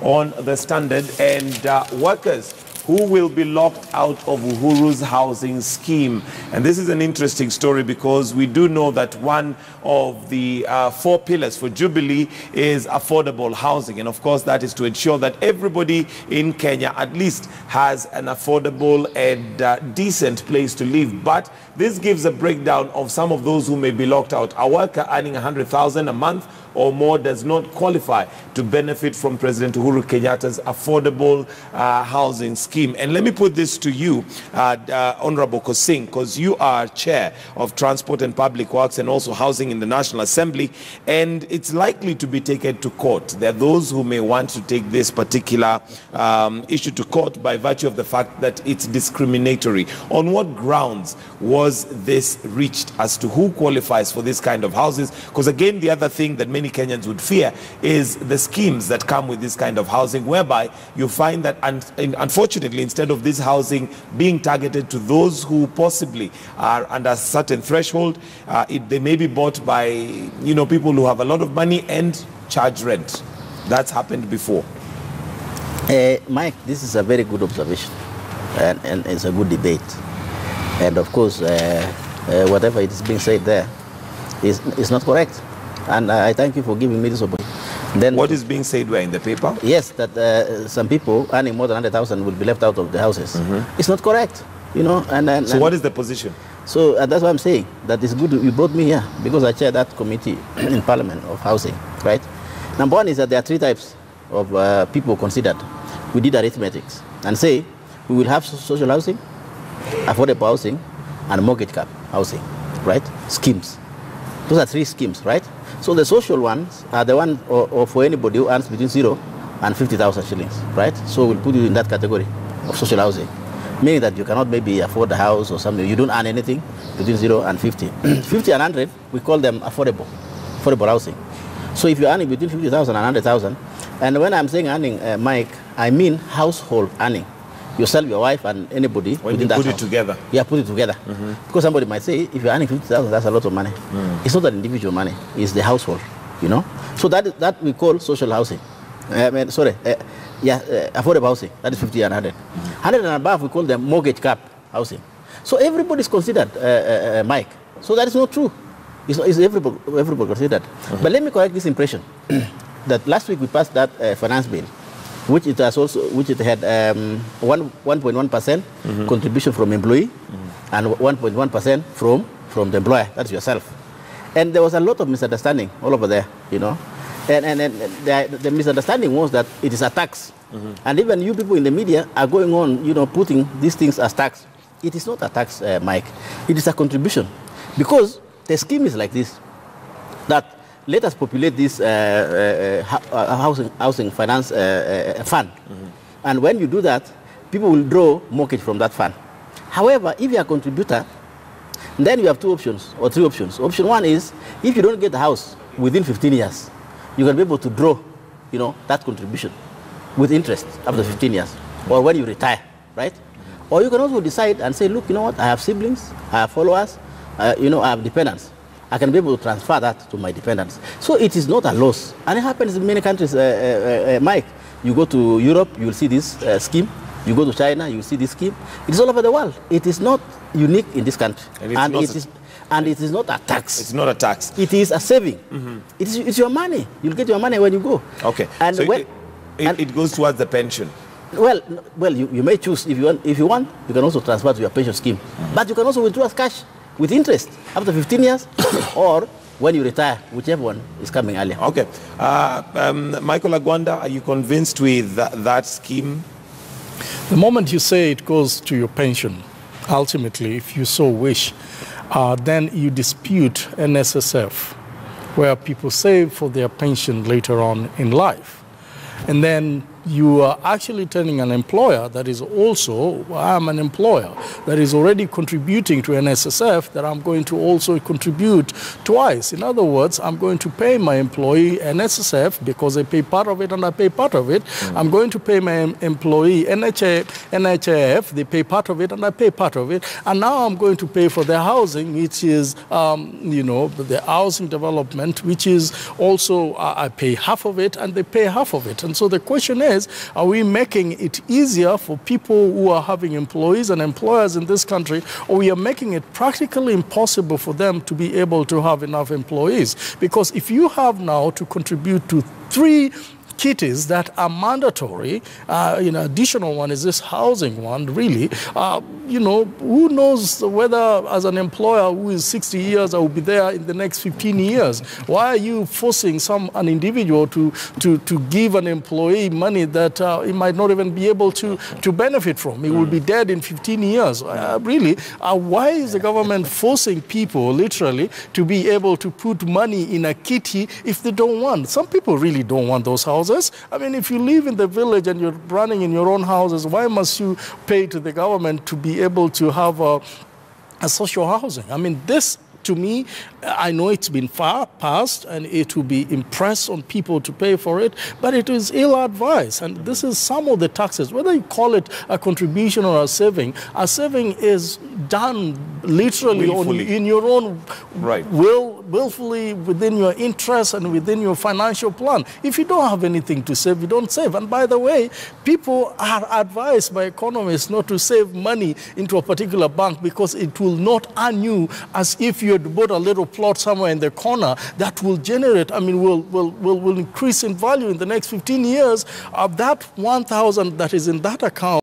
on the Standard, and workers who will be locked out of Uhuru's housing scheme. And this is an interesting story because we do know that one of the 4 pillars for Jubilee is affordable housing. And of course, that is to ensure that everybody in Kenya at least has an affordable and decent place to live. But this gives a breakdown of some of those who may be locked out. A worker earning 100,000 a month or more does not qualify to benefit from President Uhuru Kenyatta's affordable housing scheme. And let me put this to you, Honorable Kosing, because you are chair of Transport and Public Works and also Housing in the National Assembly, and it's likely to be taken to court. There are those who may want to take this particular issue to court by virtue of the fact that it's discriminatory. On what grounds was this reached as to who qualifies for this kind of houses? Because again, the other thing that many Kenyans would fear is the schemes that come with this kind of housing, whereby you find that unfortunately, instead of this housing being targeted to those who possibly are under a certain threshold, they may be bought by people who have a lot of money and charge rent. That's happened before. Mike, this is a very good observation, and it's a good debate. And of course, whatever it is being said there is not correct. And I thank you for giving me this opportunity. Then, what is being said where in the paper? Yes, that some people earning more than 100,000 will be left out of the houses. It's not correct, So what is the position? So that's what I'm saying, that it's good you brought me here, because I chair that committee in Parliament of housing, right? Number one is that there are 3 types of people considered. We did arithmetics and say we will have social housing, affordable housing, and mortgage cap housing, right? Schemes. Those are 3 schemes, right? So the social ones are the one for anybody who earns between 0 and 50,000 shillings, right? So we'll put you in that category of social housing, meaning that you cannot maybe afford a house or something. You don't earn anything between 0 and 50. 50 and 100, we call them affordable housing. So if you're earning between 50,000 and 100,000, and when I'm saying earning, Mike, I mean household earning. Yourself, your wife, and anybody when you put it together. Yeah, put it together. Because somebody might say, if you're earning 50,000, that's a lot of money. It's not an individual money, it's the household, So that we call social housing. Affordable housing. That is 50 and 100. 100 and above, we call them mortgage cap housing. So everybody is considered, Mike. So that is not true. It's everybody considered. But let me correct this impression that last week we passed that finance bill, which it had 1.1% contribution from employee and 1.1% from the employer, that's yourself. And there was a lot of misunderstanding all over there, And the misunderstanding was that it is a tax. And even you people in the media are going on, putting these things as tax. It is not a tax, Mike. It is a contribution. Because the scheme is like this, that let us populate this housing finance fund. And when you do that, people will draw mortgage from that fund. However, if you are a contributor, then you have 2 options or 3 options. Option 1 is, if you don't get the house within 15 years, you can be able to draw, that contribution with interest after 15 years, or when you retire, right? Or you can also decide and say, look, I have siblings, I have followers, I have dependents. I can be able to transfer that to my dependents. So it is not a loss. And it happens in many countries, Mike. You go to Europe, you will see this scheme. You go to China, you will see this scheme. It is all over the world. It is not unique in this country. And it is not a tax. It's not a tax. It is a saving. It's your money. You'll get your money when you go. Okay. And so it goes towards the pension. Well, you may choose. If you want, you can also transfer to your pension scheme. But you can also withdraw as cash with interest after 15 years or when you retire, whichever one is coming earlier. Okay. Michael Agwanda, are you convinced with that scheme? The moment you say it goes to your pension, ultimately, if you so wish, then you dispute NSSF, where people save for their pension later on in life. And then you are actually telling an employer that is also, I'm an employer, that is already contributing to NSSF, that I'm going to also contribute twice. In other words, I'm going to pay my employee NSSF because they pay part of it and I pay part of it. I'm going to pay my employee NHIF, they pay part of it and I pay part of it. And now I'm going to pay for their housing, which is, the housing development, which is also, I pay half of it and they pay half of it. And so the question is, are we making it easier for people who are having employees and employers in this country, or we are making it practically impossible for them to be able to have enough employees? Because if you have now to contribute to 3 kitties that are mandatory, additional one is this housing one, really, who knows whether as an employer who is 60 years, I will be there in the next 15 years. Why are you forcing an individual to give an employee money that he might not even be able to benefit from? He will be dead in 15 years. Really, why is the government forcing people, literally, to be able to put money in a kitty if they don't want? Some people really don't want those houses. I mean, if you live in the village and you're running in your own houses, why must you pay to the government to be able to have a social housing? I mean, this, to me, I know it's been far past and it will be impressed on people to pay for it, but it is ill-advised. And this is some of the taxes, whether you call it a contribution or a saving is done literally in your own willfully within your interest and within your financial plan. If you don't have anything to save, you don't save. And by the way, people are advised by economists not to save money into a particular bank because it will not earn you as if you had bought a little plot somewhere in the corner that will generate, will increase in value in the next 15 years. Of that 1,000 that is in that account,